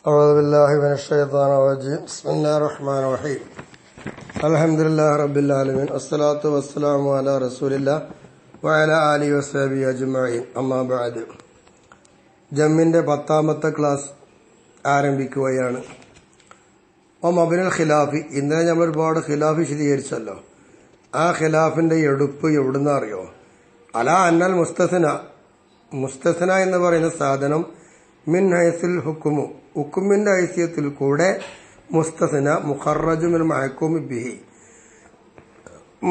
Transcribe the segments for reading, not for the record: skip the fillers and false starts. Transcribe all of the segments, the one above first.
أعوذ بالله من الشيطان الرجيم بسم الله الرحمن الرحيم الحمد لله رب العالمين والصلاة والسلام على رسول الله وعلى آله وصحبه أجمعين أما بعد ജമ്മിന്റെ 10ാമത്തെ class ആരംഭിക്കുകയാണ്. മബിനുൽ ഖിലാഫി, ഇന്നലെ നമ്മൾ ഒരുപാട് ഖിലാഫ് വിശദീകരിച്ചല്ലോ. ആ ഖിലാഫിന്റെ എടുപ്പ് എവിടുന്ന് അറിയോ? അലാ അന്നൽ മുസ്തസ്ന എന്ന് പറയുന്ന സാധനം മിൻ ഹൈസുൽ ഹുക്കുമു, ഹുക്കുമിന്റെ ഹൈസിയത്തിൽ കൂടെ മുസ്തസ്ന മുഖറജു മിൻ മഹ്കൂമി ബിഹി,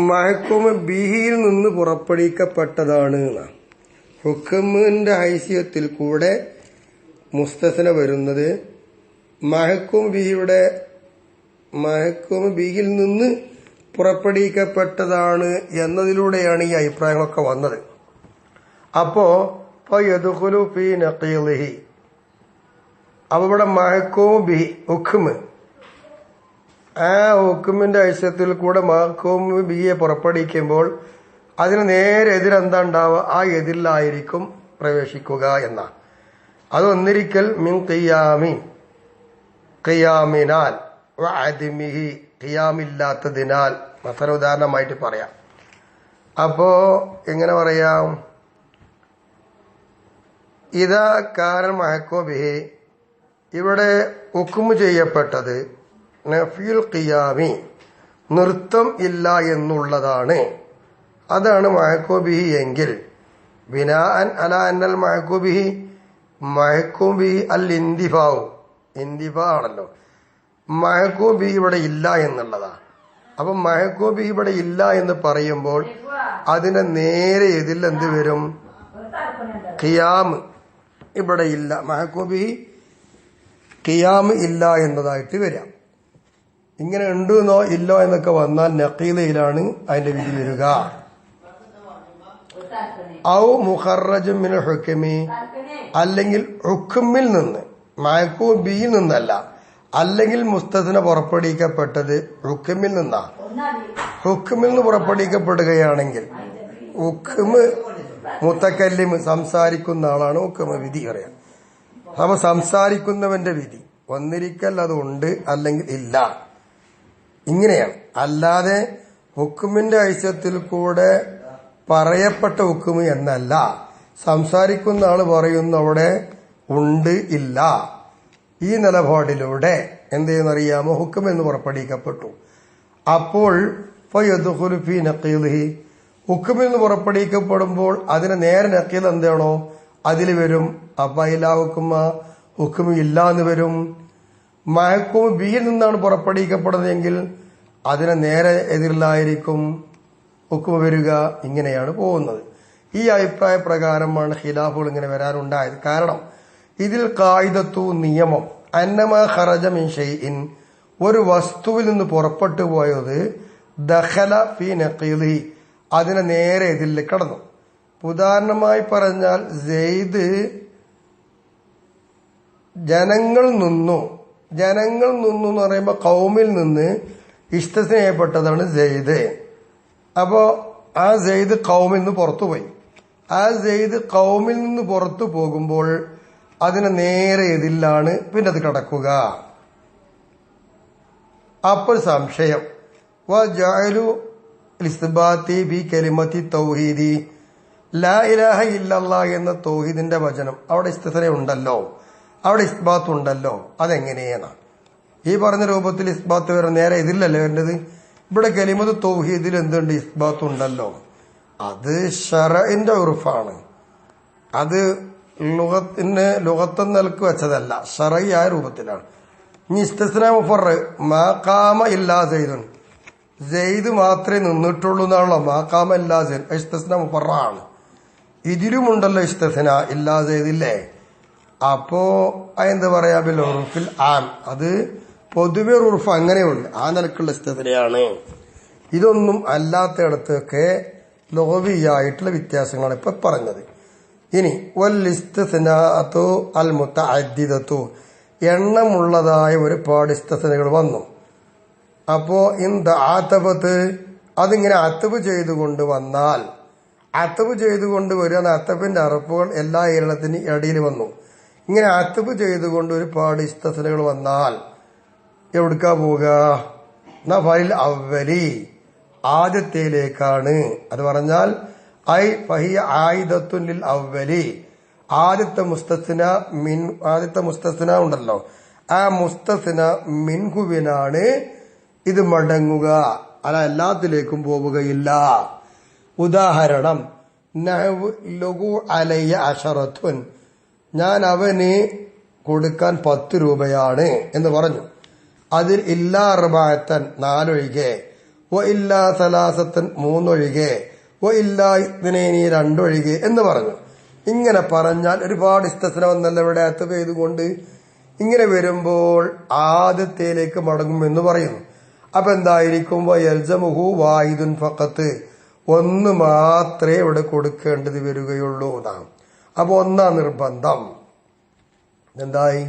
മഹ്കൂമി ബിഹിയിൽ നിന്ന് പുറപ്പെടുവിക്കപ്പെട്ടതാണ്. ഹുക്കുമിന്റെ ഹൈസിയത്തിൽ കൂടെ മുസ്തസ്ന വരുന്നത് മഹ്കൂം ബിഹിയിൽ നിന്ന് പുറപ്പെടുവിക്കപ്പെട്ടതാണ് എന്നതിലൂടെയാണ് ഈ അഭിപ്രായങ്ങളൊക്കെ വന്നത്. അപ്പോ യദ്ഖുലു ഫീ നഖീലിഹി, അപ്പൊ ഇവിടെ മഹ്കൂം ബിഹി ഹുക്കുമ്, ആ ഹുക്കുമിന്റെ ഐശ്വര്യത്തിൽ കൂടെ മഹ്കൂം ബിഹിയെ പുറപ്പെടുവിക്കുമ്പോൾ അതിന് നേരെ എതിരെന്താ ഉണ്ടാവുക? ആ എതിരിലായിരിക്കും പ്രവേശിക്കുക എന്ന. അതൊന്നിരിക്കൽ മിൻ ഖിയാമിനാൽ വഅദ്മിഹി, ഖിയാമില്ലാത്തതിനാൽ. മസല ഉദാഹരണമായിട്ട് പറയാം. അപ്പോ എങ്ങനെ പറയാം? ഇതാ കാരൻ മഹ്കൂം ബിഹി, ഇവിടെ ഹുക്കുമ് ചെയ്യപ്പെട്ടത് നഫീൽ ഖിയാമി, നൃത്തം ഇല്ല എന്നുള്ളതാണ്. അതാണ് മഹ്കൂം ബിഹി എങ്കിൽ ബിനാഅൻ അലാ അന്നൽ മഹ്കൂം ബിഹി അൽ ഇന്തിഫാഉ, ഇന്തിഫാ ആണല്ലോ. മഹ്കൂം ബിഹി ഇവിടെ ഇല്ല എന്നുള്ളതാ. അപ്പൊ മഹ്കൂം ബിഹി ഇവിടെ ഇല്ല എന്ന് പറയുമ്പോൾ അതിന്റെ നേരെ ഇതിൽ എന്ത് വരും? ഖിയാം ഇവിടെ ഇല്ല, മഹ്കൂം ബിഹി ഖിയാം ഇല്ല എന്നതായിട്ട് വരാം. ഇങ്ങനെ ഉണ്ടെന്നോ ഇല്ലോ എന്നൊക്കെ വന്നാൽ നഖീലയിലാണ് അതിന്റെ വിധി വരിക. ഔ മുഖറജു മിൻ ഹുക്മി, അല്ലെങ്കിൽ ഹുക്കുമിൽ നിന്ന്, മഹ്കൂം ബിഹിയിൽ നിന്നല്ല, അല്ലെങ്കിൽ മുസ്തസ്ന പുറപ്പെടുവിക്കപ്പെട്ടത് ഹുക്കുമിൽ നിന്നാ. ഹുക്കുമിൽ നിന്ന് പുറപ്പെടുവിക്കപ്പെടുകയാണെങ്കിൽ ഹുക്കുമ് മുത്തക്കല്ലിം, സംസാരിക്കുന്ന ആളാണ് ഹുക്കുമ് വിധി അറിയാം. അപ്പൊ സംസാരിക്കുന്നവന്റെ വിധി ഒന്നിരിക്കൽ അത് ഉണ്ട്, അല്ലെങ്കിൽ ഇല്ല, ഇങ്ങനെയാണ്. അല്ലാതെ ഹുക്കുമിന്റെ ഐശ്വര്യത്തിൽ കൂടെ പറയപ്പെട്ട ഹുക്കുമ് എന്നല്ല. സംസാരിക്കുന്ന ആള് പറയുന്നു അവിടെ ഉണ്ട്, ഇല്ല. ഈ നിലപാടിലൂടെ എന്ത് ചെയ്യുന്നറിയാമോ? ഹുക്കും എന്ന് പുറപ്പെടുവിക്കപ്പെട്ടു. അപ്പോൾ ഫയദ്ഖുലു ഫീ നഖീലിഹി, ഹുക്കുമിൽ നിന്ന് പുറപ്പെടുവിക്കപ്പെടുമ്പോൾ അതിന് നേരെ നഖീൽ എന്താണോ അതിൽ വരും. അപ്പൊ ഇലാ ഹുക്കുമ, ഹുക്കും ഇല്ല എന്ന് വരും. മഹ്കൂം ബിഹിയിൽ നിന്നാണ് പുറപ്പെടുവിക്കപ്പെടുന്നതെങ്കിൽ അതിന് നേരെ എതിരിലായിരിക്കും ഹുക്കും വരിക. ഇങ്ങനെയാണ് പോകുന്നത്. ഈ അഭിപ്രായ പ്രകാരമാണ് ഖിലാഫുകൾ ഇങ്ങനെ വരാനുണ്ടായത്. കാരണം ഇതിൽ ഖായിദത്തു, നിയമം, അന്നമാ ഖറജ മിൻ ഷൈഇൻ, ഒരു വസ്തുവിൽ നിന്ന് പുറപ്പെട്ടു പോയത് ദഖല ഫീ നഖീലിഹി, അതിനെ നേരെ എതിരിൽ കടന്നു. ഉദാഹരണമായി പറഞ്ഞാൽ സെയ്ദ് ജനങ്ങൾ നിന്നു എന്ന് പറയുമ്പോൾ കൗമിൽ നിന്ന് ഇസ്തിസ്ന ചെയ്യപ്പെട്ടതാണ് സെയ്ദ്. അപ്പോ ആ സെയ്ദ് കൗമിൽ നിന്ന് പുറത്തുപോയി. ആ സെയ്ദ് കൗമിൽ നിന്ന് പുറത്തു പോകുമ്പോൾ അതിന് നേരെ എതിരിലാണ് പിന്നെ അത് കടക്കുക. അപ്പോൾ സംശയം, വജഅലു ഇസ്ബാത്തി ബി കലിമത്തി തൗഹീദി, ലാ ഇലാഹ ഇല്ലല്ലാഹ് എന്ന തൗഹീദിന്റെ വചനം അവിടെ ഇസ്തിസ്ന ഉണ്ടല്ലോ, അവിടെ ഇസ്ബാത്ത് ഉണ്ടല്ലോ. അതെങ്ങനെയാണ് ഈ പറഞ്ഞ രൂപത്തിൽ ഇസ്ബാത്ത് വരെ നേരെ എതിരിലല്ലേ വരേണ്ടത്? ഇവിടെ കലിമത്ത് തൗഹീദിൽ എന്തുണ്ട്? ഇസ്ബാത്ത് ഉണ്ടല്ലോ. അത് ശറഇന്റെ ഉർഫാണ്. അത് ലുഗത്ത് നിലക്ക് വെച്ചതല്ല, ശറഈയായ രൂപത്തിലാണ്. ഇനി ഇസ്തിസ്ന മുഫറ, മാഖാമ ഇല്ലാ സെയ്ദുൻ, സെയ്ദ് മാത്രമേ നിന്നിട്ടുള്ളൂ എന്നാണല്ലോ. മാഖാമ ഇല്ലാ സെയ്ദ് ഇസ്തിസ്ന മുഫറ ആണ്. ഇതിലുമുണ്ടല്ലോ ഇസ്തിസ്ന ഇല്ലാ സെയ്ദില്ലേ. അപ്പോ എന്താ പറയാ? ബിൽ ഉർഫിൽ ആം, അത് പൊതുവെ ഉർഫ് അങ്ങനെയുണ്ട്, ആ നിലക്കുള്ള ഇസ്തിസ്നയാണ്. ഇതൊന്നും അല്ലാത്തയിടത്തൊക്കെ ലഗവിയായിട്ടുള്ള വ്യത്യാസങ്ങളാണ് ഇപ്പൊ പറഞ്ഞത്. ഇനി വൽ ഇസ്തിസ്നാഅതു അൽ മുതഅദ്ദിദതു, എണ്ണമുള്ളതായ ഒരുപാട് ഇസ്തിസ്നകൾ വന്നു. അപ്പോ ആതബത്ത്, അതിങ്ങനെ അത്തബ് ചെയ്തുകൊണ്ട് വന്നാൽ, അത്തബ് ചെയ്തുകൊണ്ട് വരിക, അത്തബിന്റെ അറപ്പുകൾ എല്ലാ എണ്ണത്തിന് ഇടയിൽ വന്നു. ഇങ്ങനെ അത്തബ് ചെയ്തുകൊണ്ട് ഒരുപാട് ഇസ്തസ്നകൾ വന്നാൽ എവിടുക്കാ പോവുക? ഫലിൽ അവലി, ആദ്യത്തേലേക്കാണ്. അത് പറഞ്ഞാൽ ഐ ഫഹിയ ആയിദത്തുൻ ലിൽ അവലി, ആദ്യത്തെ മുസ്തസ്ന ഉണ്ടല്ലോ, ആ മുസ്തസ്ന മിൻഹുവിനാണ് ഇത് മടങ്ങുക, അല്ല എല്ലാത്തിലേക്കും പോവുകയില്ല. ഉദാഹരണം, ലഘു അലയ്യ അശറത്തുൻ, ഞാൻ അവന് കൊടുക്കാൻ 10 രൂപയാണ് എന്ന് പറഞ്ഞു. അതിൽ ഇല്ലാ അർബഅത്തൻ 4 ഒഴികെ, വ ഇല്ലാ സലാസത്തൻ 3 ഒഴികെ, വ ഇല്ലാ ഇത്നൈനി 2 ഒഴികെ എന്ന് പറഞ്ഞു. ഇങ്ങനെ പറഞ്ഞാൽ ഒരുപാട് ഇസ്തസ്ന വന്നല്ല ഇവിടെ അത്തബ് ചെയ്തുകൊണ്ട്. ഇങ്ങനെ വരുമ്പോൾ ആദ്യത്തേലേക്ക് മടങ്ങുമെന്ന് പറയുന്നു. അപ്പൊ എന്തായിരിക്കും? വയൽസമുഹു വാഹിദുൻ ഫഖത്ത്, ഒന്ന് മാത്രമേ ഇവിടെ കൊടുക്കേണ്ടത് വരികയുള്ളൂ എന്നാണ്. അപ്പൊ ഒന്നാം നിർബന്ധം എന്തായി?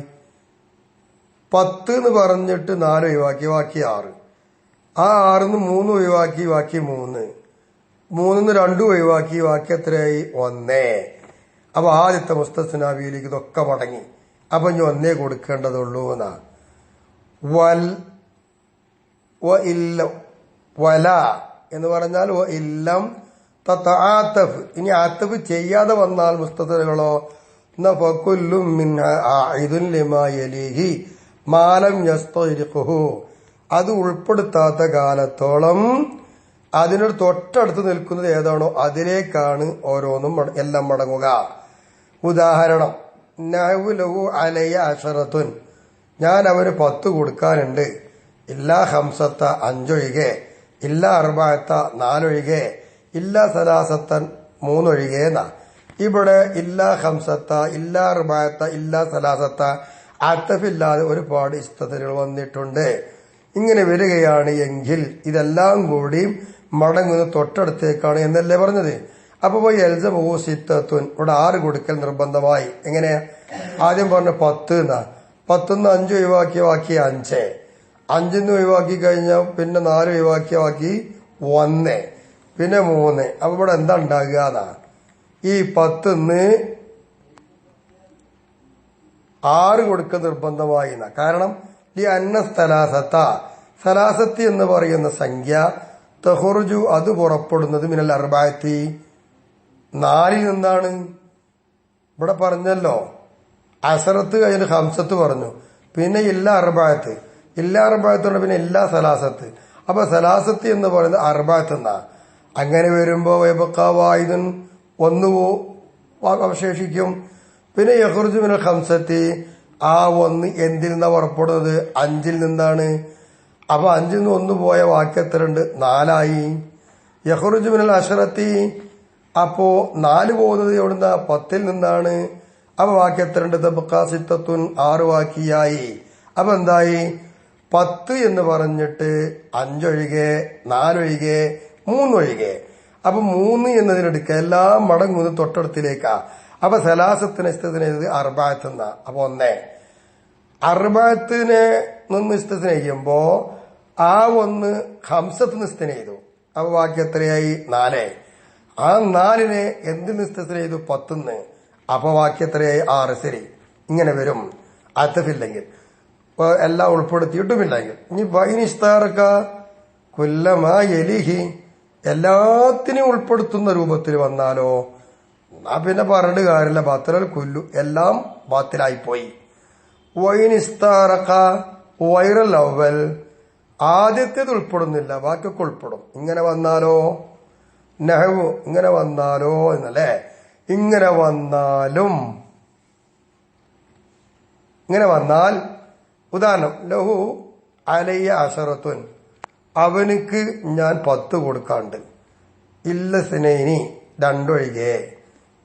10 എന്ന് പറഞ്ഞിട്ട് 4 ഒഴിവാക്കി, ബാക്കി 6. ആ 6ന്ന് 3 ഒഴിവാക്കി, ബാക്കി 3. 3ന്ന് 2 ഒഴിവാക്കി, ബാക്കി എത്രയായി? 1. അപ്പൊ ആദ്യത്തെ മുസ്തസ്നാവിയിലേക്ക് ഇതൊക്കെ മടങ്ങി. അപ്പൊ ഇനി 1 കൊടുക്കേണ്ടതുള്ളൂ എന്നാണ്. വല എന്ന് പറഞ്ഞാൽ ഇല്ലം തതആതഫ്, ഇനി ആതഫ് ചെയ്യാതെ വന്നാൽ മുസ്തസ്നകളോ, ഫകുല്ലും മിൻഹാ ആയിദുൻ ലിമാ യലീഹി മാലം യസ്തഗ്രിഖുഹു, അത് ഉൾപ്പെടുത്താത്ത കാലത്തോളം അതിനോട് തൊട്ടടുത്ത് നിൽക്കുന്നത് ഏതാണോ അതിലേക്കാണ് ഓരോന്നും എല്ലാം മടങ്ങുക. ഉദാഹരണം, നഹ്വു ലഹു അലയ്യ അശറത്തുൻ, ഞാൻ അവന് 10 കൊടുക്കാനുണ്ട്. ഇല്ലാ ഹംസത്ത 5 ഒഴികെ, ഇല്ലാ അർബഅത്ത 4 ഒഴികെ, ഇല്ലാ സലാസത്തൻ 3 ഒഴികെ എന്നാ. ഇവിടെ ഇല്ലാ ഹംസത്ത, ഇല്ലാ അർബഅത്ത, ഇല്ലാ സലാസത്ത അത്തഫില്ലാതെ ഒരുപാട് ഇസ്തസ്നകൾ വന്നിട്ടുണ്ട്. ഇങ്ങനെ വരികയാണ് എങ്കിൽ ഇതെല്ലാം കൂടി മടങ്ങുന്ന തൊട്ടടുത്തേക്കാണ് എന്നല്ലേ പറഞ്ഞത്. അപ്പൊ യൽസമുഹു സിത്തത്തുൻ, ഇവിടെ 6 കൊടുക്കൽ നിർബന്ധമായി. എങ്ങനെയാ? ആദ്യം പറഞ്ഞ 10 എന്നാ. 10ന്ന് 5 ഒഴിവാക്കിയ ബാക്കി 5. 5ന്ന് ഒഴിവാക്കി കഴിഞ്ഞാൽ പിന്നെ 4 ഒഴിവാക്കിയ ബാക്കി 1, പിന്നെ 3. അപ്പൊ ഇവിടെ എന്താ ഉണ്ടാകുക എന്നാ? ഈ 10ന്ന് 6 കൊടുക്കൽ നിർബന്ധമായി എന്നാ. കാരണം ഈ സലാസത്തി എന്ന് പറയുന്ന സംഖ്യ തഹുർജു, അത് പുറപ്പെടുന്നത് മിനൽ അർബഅത്തി, 4ൽ നിന്നാണ്. ഇവിടെ പറഞ്ഞല്ലോ അസറത്ത് കഴിഞ്ഞ് ഹംസത്ത് പറഞ്ഞു, പിന്നെ ഇല്ലാ അർബഅത്ത്, ഇല്ലാ അർബഅത്തുണ്ട്, പിന്നെ ഇല്ലാ സലാസത്ത്. അപ്പൊ സലാസത്ത് എന്ന് പറയുന്നത് അർബഅത്ത് എന്നാ. അങ്ങനെ വരുമ്പോ വായിദുൻ, 1 അവശേഷിക്കും. പിന്നെ യഖ്റുജു മിനൽ ഖംസത്തി, ആ 1 എന്തിൽ നിന്നാ പുറപ്പെടുന്നത്? 5ൽ നിന്നാണ്. അപ്പൊ 5ൽ നിന്ന് 1 പോയ വാക്യം എത്രയുണ്ട്? 4 ആയി. യഖ്റുജു മിനൽ അശറത്തി, അപ്പോ 4 പോകുന്നത് എവിടുന്ന? 10ൽ നിന്നാണ്. അപ്പൊ വാക്യം എത്രയുണ്ട്? തബ്ഖാ സിത്തത്തുൻ, 6 വാക്കിയായി. അപ്പൊ എന്തായി? 10 എന്ന് പറഞ്ഞിട്ട് 5 ഒഴികെ, 4 ഒഴികെ, 3 ഒഴികെ. അപ്പൊ 3 എന്നതിനെടുക്കുക, എല്ലാം മടങ്ങുന്നത് തൊട്ടടുത്തിലേക്കാ. അപ്പൊ സലാസത്തിന് ഇസ്തസ്ന അർബഅത്ത് എന്നാ. അപ്പൊ 1 അർബഅത്തിനെ നിന്ന് ഇസ്തസ്ന ചെയ്യുമ്പോ ആ 1 ഹംസത്ത് ഇസ്തസ്ന ചെയ്തു. അപ്പൊ ബാക്കി എത്രയായി? 4. ആ 4നെ എന്തിൽ ഇസ്തസ്ന ചെയ്തു? 10ന്ന്. അപ്പൊ ബാക്കി എത്രയായി? 6. ശരി, ഇങ്ങനെ വരും അത്തഫില്ലെങ്കിൽ, എല്ലാം ഉൾപ്പെടുത്തിയിട്ടുമില്ലെങ്കിൽ. ഇനി വൈനിസ്താറക്ക കുല്ലമാ യലിഹി, എല്ലാത്തിനെയും ഉൾപ്പെടുത്തുന്ന രൂപത്തിൽ വന്നാലോ, പിന്നെ പറഞ്ഞിട്ട് കാര്യമില്ല, ബാത്തിലൽ കുല്ലു, എല്ലാം ബാത്തിലായിപ്പോയി. വൈനിസ്താറക്ക വൈറൽ അവൽ, ആദ്യത്തേത് ഉൾപ്പെടുന്നില്ല, ബാക്കിയൊക്കെ ഉൾപ്പെടും. ഇങ്ങനെ വന്നാലോ, നഹ്വു ഇങ്ങനെ വന്നാലോ എന്നല്ലേ. ഇങ്ങനെ വന്നാൽ ഉദാഹരണം, ലഹു അലയ്യ അശറത്തുൻ, അവനിക്ക് ഞാൻ 10 കൊടുക്കാണ്ട്. ഇല്ല സിനൈനി 2 ഒഴികെ,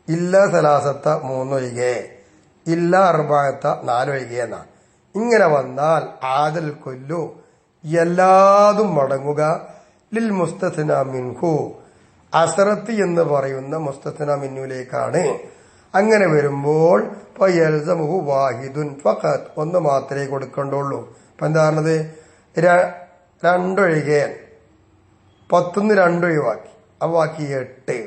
ഇല്ല സലാസത്ത 3 ഒഴികെ, ഇല്ല അർബഅത്ത 4 ഒഴികെ എന്നാ. ഇങ്ങനെ വന്നാൽ ആദൽ കൊല്ലു, എല്ലാതും മടങ്ങുക ലിൽ മുസ്തസ്ന മിൻഹു, അസറത്ത് എന്ന് പറയുന്ന മുസ്തസ്ന മിന്നുവിലേക്കാണ്. അങ്ങനെ വരുമ്പോൾ ഫയൽസമുഹു വാഹിദുൻ ഫഖത്ത്, 1 മാത്രമേ കൊടുക്കണ്ടുള്ളൂ. അപ്പൊ എന്താ പറഞ്ഞത്? 2 ഒഴികെ, 10ന്ന് 2 ഒഴിവാക്കി, അപ്പൊ ബാക്കി 8.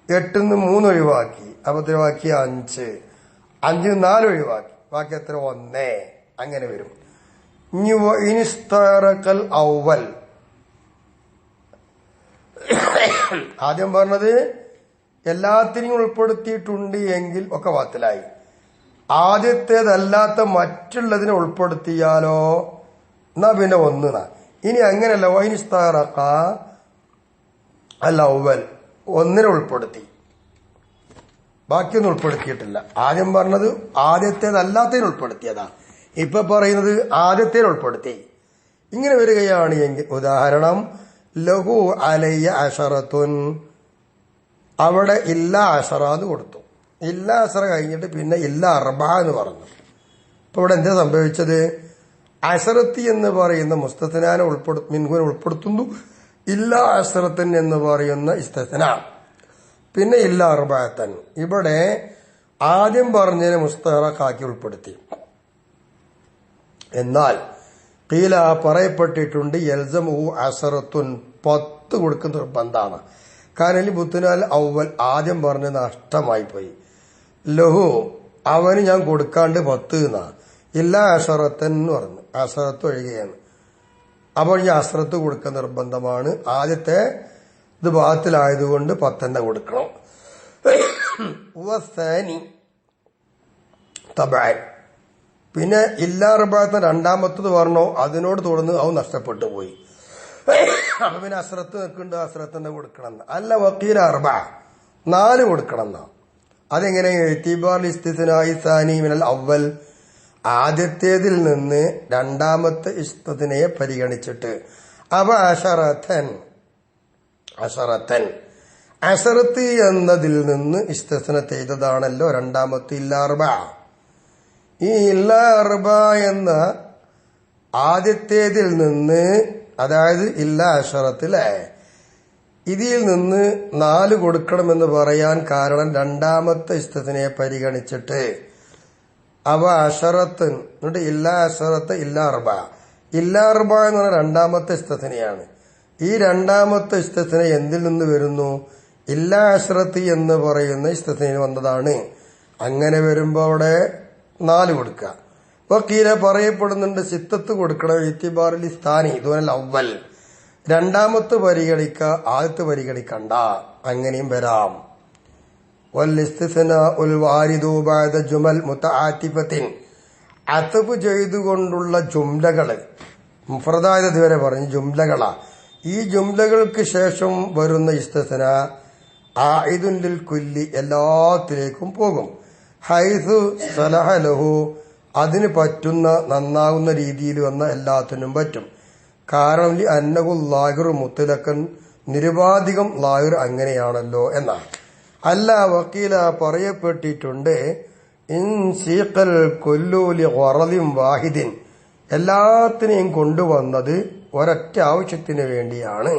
8ന്ന് 3 ഒഴിവാക്കി, അപ്പൊ ബാക്കി 5. 5 4 ഒഴിവാക്കി, ബാക്കി എത്ര? 1. അങ്ങനെ വരും. ഇനി ഇനിസ്തറക്കൽ അവൽ, ആദ്യം പറഞ്ഞത് എല്ലാത്തിനെയും ഉൾപ്പെടുത്തിയിട്ടുണ്ട് എങ്കിൽ ഒക്കെ വാത്തിലായി. ആദ്യത്തേതല്ലാത്ത മറ്റുള്ളതിനെ ഉൾപ്പെടുത്തിയാലോ എന്നാ പിന്നെ 1. ഇനി അങ്ങനെയല്ല, വൈനിസ്തറക്ക അൽ അവൽ, 1 ഉൾപ്പെടുത്തി, ബാക്കിയൊന്നും ഉൾപ്പെടുത്തിയിട്ടില്ല. ആദ്യം പറഞ്ഞത് ആദ്യത്തേതല്ലാത്തതിന് ഉൾപ്പെടുത്തിയതാ, ഇപ്പൊ പറയുന്നത് ആദ്യത്തേന് ഉൾപ്പെടുത്തി. ഇങ്ങനെ വരികയാണ് എങ്കിൽ, ഉദാഹരണം ലഹു അലയ്യ അശറത്തുൻ, അവിടെ ഇല്ല അശറാന്ന് കൊടുത്തു. ഇല്ല അശറ കഴിഞ്ഞിട്ട് പിന്നെ ഇല്ല അർബ എന്ന് പറഞ്ഞു. ഇപ്പൊ ഇവിടെ എന്താ സംഭവിച്ചത്? അശറത്തി എന്ന് പറയുന്ന മുസ്തസ്നാനെ മിൻഹുവിനെ ഉൾപ്പെടുത്തുന്നു, ഇല്ല അശറത്തൻ എന്ന് പറയുന്ന ഇസ്തസ്ന, പിന്നെ ഇല്ല അർബഅത്തൻ. ഇവിടെ ആദ്യം പറഞ്ഞതിനെ മുസ്തഹറക്കാക്കി ഉൾപ്പെടുത്തി. എന്നാൽ ഖീല പറയപ്പെട്ടിട്ടുണ്ട് യൽസമു അസറത്തുൻ, 10 കൊടുക്കുന്ന നിർബന്ധാണ്. കാരണം ബുത്തുനാൽ അവൽ, ആദ്യം പറഞ്ഞ് നഷ്ടമായി പോയി. ലഹു അവന് ഞാൻ കൊടുക്കാണ്ട് 10 എന്നാ, ഇല്ല അഷറത്തൻ എന്ന് പറഞ്ഞു, അസറത്ത് ഒഴികെയാണ്. അപ്പോൾ ഈ അസറത്ത് കൊടുക്കുന്ന നിർബന്ധമാണ്. ആദ്യത്തെ ഇത് ബാത്തിലായതുകൊണ്ട് 10 തന്നെ കൊടുക്കണം. പിന്നെ ഇല്ലാ റബഅത്ത് രണ്ടാമത്തത് പറഞ്ഞോ, അതിനോട് തുടർന്ന് അവൻ നഷ്ടപ്പെട്ടു പോയി. അപ്പൊ പിന്നെ അസ്രത്ത് നിൽക്കുന്നുണ്ട്, അസ്രത്ത് തന്നെ കൊടുക്കണം. അല്ല വക്കീൽ അർബ, 4 കൊടുക്കണം എന്നാ. അതെങ്ങനെ? ഇസ്തിസ്നാഇ മിനൽ അവൽ, ആദ്യത്തേതിൽ നിന്ന് രണ്ടാമത്തെ ഇസ്തിനെ പരിഗണിച്ചിട്ട്. അവ അശറത്തൻ, അശറത്ത് എന്നതിൽ നിന്ന് ഇസ്തിസ്ന ചെയ്തതാണല്ലോ രണ്ടാമത്തെ ഇല്ല അർബ. ഈ ഇല്ല അർബ എന്ന ആദ്യത്തേതിൽ നിന്ന്, അതായത് ഇല്ല അശറത്തിലെ ഇതിൽ നിന്ന് 4 കൊടുക്കണമെന്ന് പറയാൻ കാരണം രണ്ടാമത്തെ ഇസ്തിനെ പരിഗണിച്ചിട്ട് അവ അശറത്ത് എന്നിട്ട് ഇല്ല അശറത്ത് ഇല്ല അർബ. ഇല്ല അർബ എന്ന് പറഞ്ഞ രണ്ടാമത്തെ ഇസ്തിനെയാണ്. ഈ രണ്ടാമത്തെ ഇസ്തിനെ എന്തിൽ നിന്ന് വരുന്നു? ഇല്ല അശറത്ത് എന്ന് പറയുന്ന ഇസ്തിനെ വന്നതാണ്. അങ്ങനെ വരുമ്പോ അവിടെ 4 കൊടുക്കുക. വക്കീല പറയപ്പെടുന്നുണ്ട് സിത്തത്ത് കൊടുക്കണം, ഇത്തിബാറിൽ സ്ഥാനി ഇതുപോലെ അവൽ, രണ്ടാമത്തെ പരിഗണിക്ക, ആദ്യത്തെ പരിഗണിക്കണ്ട. അങ്ങനെയും വരാം. ജുമൽ മുതആത്തിഫത്തിൻ, അത്ഫ് ചെയ്തുകൊണ്ടുള്ള ജുംലകള്, മുഫ്രദായത് ഇതുവരെ പറഞ്ഞു ജുംലകളാ. ഈ ജുംലകൾക്ക് ശേഷം വരുന്ന ഇസ്തിസ്ന ആഇദുൻ ലിൽ കുല്ലി, എല്ലാത്തിലേക്കും പോകും. ഹൈസു സലഹ ലഹു, അതിന് പറ്റുന്ന നന്നാകുന്ന രീതിയിൽ വന്ന എല്ലാത്തിനും പറ്റും. കാരണം അന്നഹു ലാഹിർ മുത്തലക്കൻ, നിരുപാധികം ലാഹിർ അങ്ങനെയാണല്ലോ എന്നാണ്. അല്ല വക്കീല പറയപ്പെട്ടിട്ടുണ്ട് ഇൻ സീഖൽ കുല്ലു ലി ഗറദിൻ വാഹിദിൻ, എല്ലാത്തിനെയും കൊണ്ടുവന്നത് ഒരൊറ്റ ആവശ്യത്തിന് വേണ്ടിയാണ്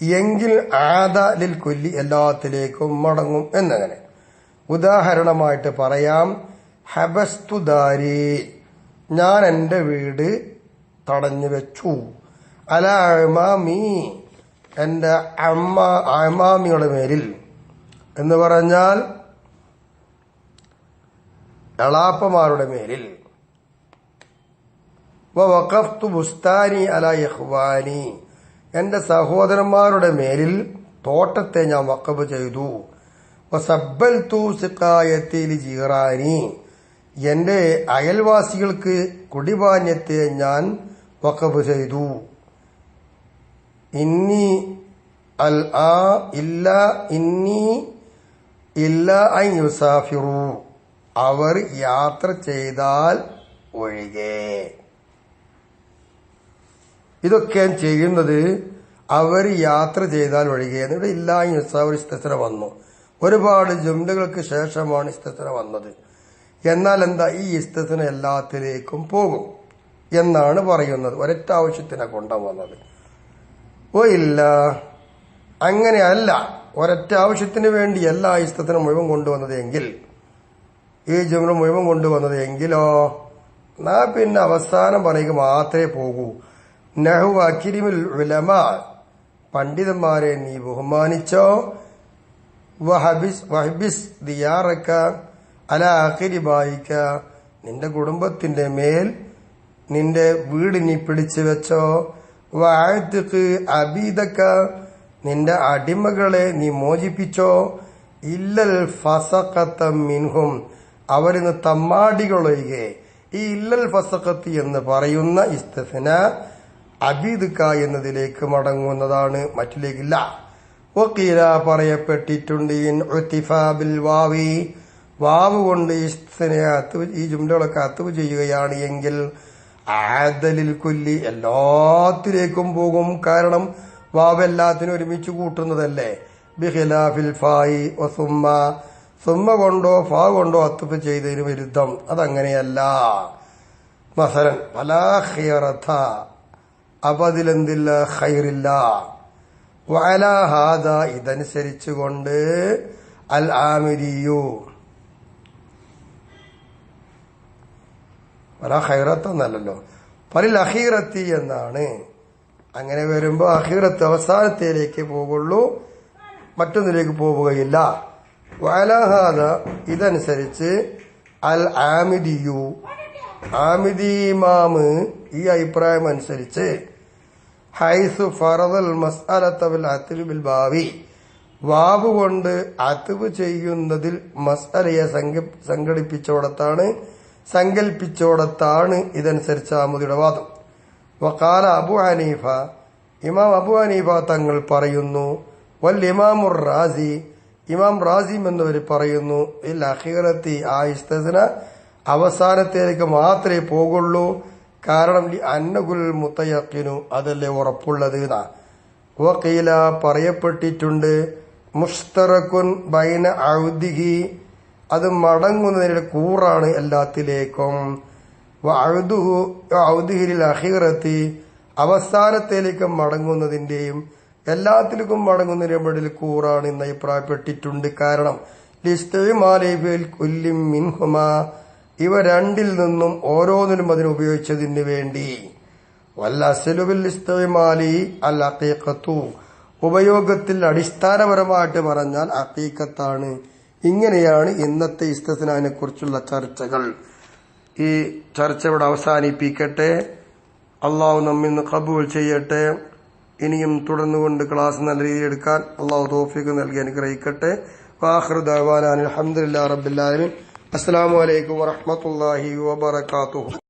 എങ്കിൽ ആദ ലിൽ കുല്ലി, എല്ലാത്തിലേക്കും മടങ്ങും എന്നങ്ങനെ. ഉദാഹരണമായിട്ട് പറയാം, ഹബസ്തു ദാരി, ഞാൻ എന്റെ വീട് തടഞ്ഞു വെച്ചു. അല അമാമി, എന്റെ അമാമിയുടെ മേലിൽ എന്ന് പറഞ്ഞാൽ എളാപ്പമാരുടെ മേലിൽ. വഖഫ്തു ബുസ്താനി അല ഇഖ്വാനി, എന്റെ സഹോദരന്മാരുടെ മേലിൽ തോട്ടത്തെ ഞാൻ വഖഫ് ചെയ്തു. വസബ്ബൽതു സിഖായത്തി ലിജീറാനി, എന്റെ അയൽവാസികൾക്ക് കുടിപാന്യത്തെ ഞാൻ വഖഫ് ചെയ്തു. ഇന്നി അൽ ആ ഇല്ല ഇന്നി ഇല്ല അൻ യുസാഫിറു, അവർ യാത്ര ചെയ്താൽ ഒഴികെ. ഇതൊക്കെ ചെയ്യുന്നത് അവർ യാത്ര ചെയ്താൽ ഒഴികെ. എന്നിട്ട് ഇല്ല അൻ യുസാഫിർ ഇസ്തിസ്ന വന്നു. ഒരുപാട് ജുംലകൾക്ക് ശേഷമാണ് ഇസ്തിസ്ന വന്നത്. എന്നാൽ എന്താ, ഈ ഇസ്തിസ്ന എല്ലാത്തിലേക്കും പോകും എന്നാണ് പറയുന്നത്. ഒരൊറ്റ ആവശ്യത്തിനെ കൊണ്ടുവന്നത്. ഓ ഇല്ല, അങ്ങനെയല്ല, ഒരൊറ്റ ആവശ്യത്തിന് വേണ്ടി എല്ലാ ഇസ്തിസ്ന മുഴുവൻ കൊണ്ടുവന്നത് എങ്കിൽ, ഈ ജുംല മുഴുവൻ കൊണ്ടുവന്നത് എങ്കിലോ, നാ പിന്നെ അവസാനം പറയുക മാത്രമേ പോകൂ. നഹു അക്രിമുൽ ഉലമാ, പണ്ഡിതന്മാരെ നീ ബഹുമാനിച്ചോ. വഹബിസ് ദിയാറക്ക, അലാ അഖിരിബായിക്ക, നിന്റെ കുടുംബത്തിന്റെ മേൽ നിന്റെ വീട് നീ പിടിച്ചു വെച്ചോ. വഅത്ഖ് അബീദക, നിന്റെ അടിമകളെ നീ മോചിപ്പിച്ചോ. ഇല്ലൽ ഫസഖത മിൻഹും, അവരിന്ന് തമ്മാടികളൊഴികെ. ഈ ഇല്ലൽ ഫസഖത്ത് എന്ന് പറയുന്ന ഇസ്തിസ്ന അബീദക എന്നതിലേക്ക് മടങ്ങുന്നതാണ്, മറ്റിലേക്കില്ല. വഖീല, പറയപ്പെട്ടിട്ടുണ്ട്, ഇൻ ഉതിഫ ബിൽ വാവി, വാവ് കൊണ്ട് ഈ ജുംലകളൊക്കെ അത്വ് ചെയ്യുകയാണ് എങ്കിൽ ആദലിൽ കുല്ലി, എല്ലാത്തിലേക്കും പോകും. കാരണം വാവ് എല്ലാത്തിനും ഒരുമിച്ച് കൂട്ടുന്നതല്ലേ. ബിഖിലാഫിൽ ഫായി വസുമ്മ, സുമ്മ കൊണ്ടോ ഫാ കൊണ്ടോ അത്വ് ചെയ്തതിന് വിരുദ്ധം. അതങ്ങനെയല്ല. മസലൻ ഫലാ ഖിയറത, അപ്പൊ അതിലെന്തില്ല, ഖൈറില്ല. വഅലാ ഹാദാ, ഇതനുസരിച്ചുകൊണ്ട് അൽ ആമിരിയു, വലാ ഖൈറത്ത് എന്നല്ലല്ലോ, ഫലിൽ അഖീറത്തി എന്നാണ്. അങ്ങനെ വരുമ്പോ അഖീറത്ത് അവസാനത്തിലേക്ക് പോകുള്ളൂ, മറ്റൊന്നിലേക്ക് പോവുകയില്ല. വഅലാ ഹാദാ, ഇതനുസരിച്ച് അൽ ആമിദിയു, ആമിദി ഇമാമ് ഈ അഭിപ്രായം അനുസരിച്ച് ഹൈസു ഫറദൽ മസ്അലത ബിൽ അത്ബ് ബിൽ ബാവി, വാവ് കൊണ്ട് അത്ബ് ചെയ്യുന്നതിൽ മസ്അലയെ സങ്കല്പിച്ചോടത്താണ് ഇതനുസരിച്ച് ആമുദിയുടെ വാദം. വഖാല അബു ഹനീഫ, ഇമാം അബു ഹനീഫ തങ്ങൾ പറയുന്നു, വൽ ഇമാമുർ റാസി, ഇമാം റാസിം എന്നിവർ പറയുന്നു, ഇൽ അഖീറത്തി, ആ ഇസ്തിസ്ന അവസാനത്തേക്ക് മാത്രമേ പോകുള്ളൂ. കാരണം അന്നകുൽ മുത്തയഖിനു, അതല്ലേ ഉറപ്പുള്ളത്. വഖീല, പറയപ്പെട്ടിട്ടുണ്ട്, മുഷ്തറക്കുൻ ബൈന ഔദിഹി, അത് മടങ്ങുന്നതിന്റെ കൂറാണ് എല്ലാത്തിലേക്കും. ഔദിഹിൽ അഖീറത്തി, അവസാനത്തിലേക്ക് മടങ്ങുന്നതിന്റെയും എല്ലാത്തിലേക്കും മടങ്ങുന്നതിന്റെ ഇടയിൽ കൂറാണ് എന്ന് അഭിപ്രായപ്പെട്ടിട്ടുണ്ട്. കാരണം കുല്ലിം മിൻഹുമാ, ഇവ രണ്ടിൽ നിന്നും ഓരോന്നിനും അതിന് ഉപയോഗിച്ചതിന് വേണ്ടി. വല്ലസ്ലുബിൽ ഇസ്തിമാലി അൽ അഖീഖത്തു, ഉപയോഗത്തിൽ അടിസ്ഥാനപരമായിട്ട് പറഞ്ഞാൽ അഖീഖത്താണ്. ഇങ്ങനെയാണ് ഇന്നത്തെ ഇസ്തിസ്നാനെ കുറിച്ചുള്ള ചർച്ചകൾ. ഈ ചർച്ച ഇവിടെ അവസാനിപ്പിക്കട്ടെ. അള്ളാഹു നമ്മിന്ന് ഖബൂൽ ചെയ്യട്ടെ. ഇനിയും തുടർന്നുകൊണ്ട് ക്ലാസ് നല്ല രീതിയിൽ എടുക്കാൻ അള്ളാഹു തൗഫീഖ് നൽകി അനുഗ്രഹിക്കട്ടെ. വാഖിറു ദഅവാനാ അൽഹംദുലില്ലാഹി റബ്ബിൽ ആലമീൻ. അസ്സലാമു അലൈക്കും വറഹ്മത്തുള്ളാഹി വബറകാതുഹു.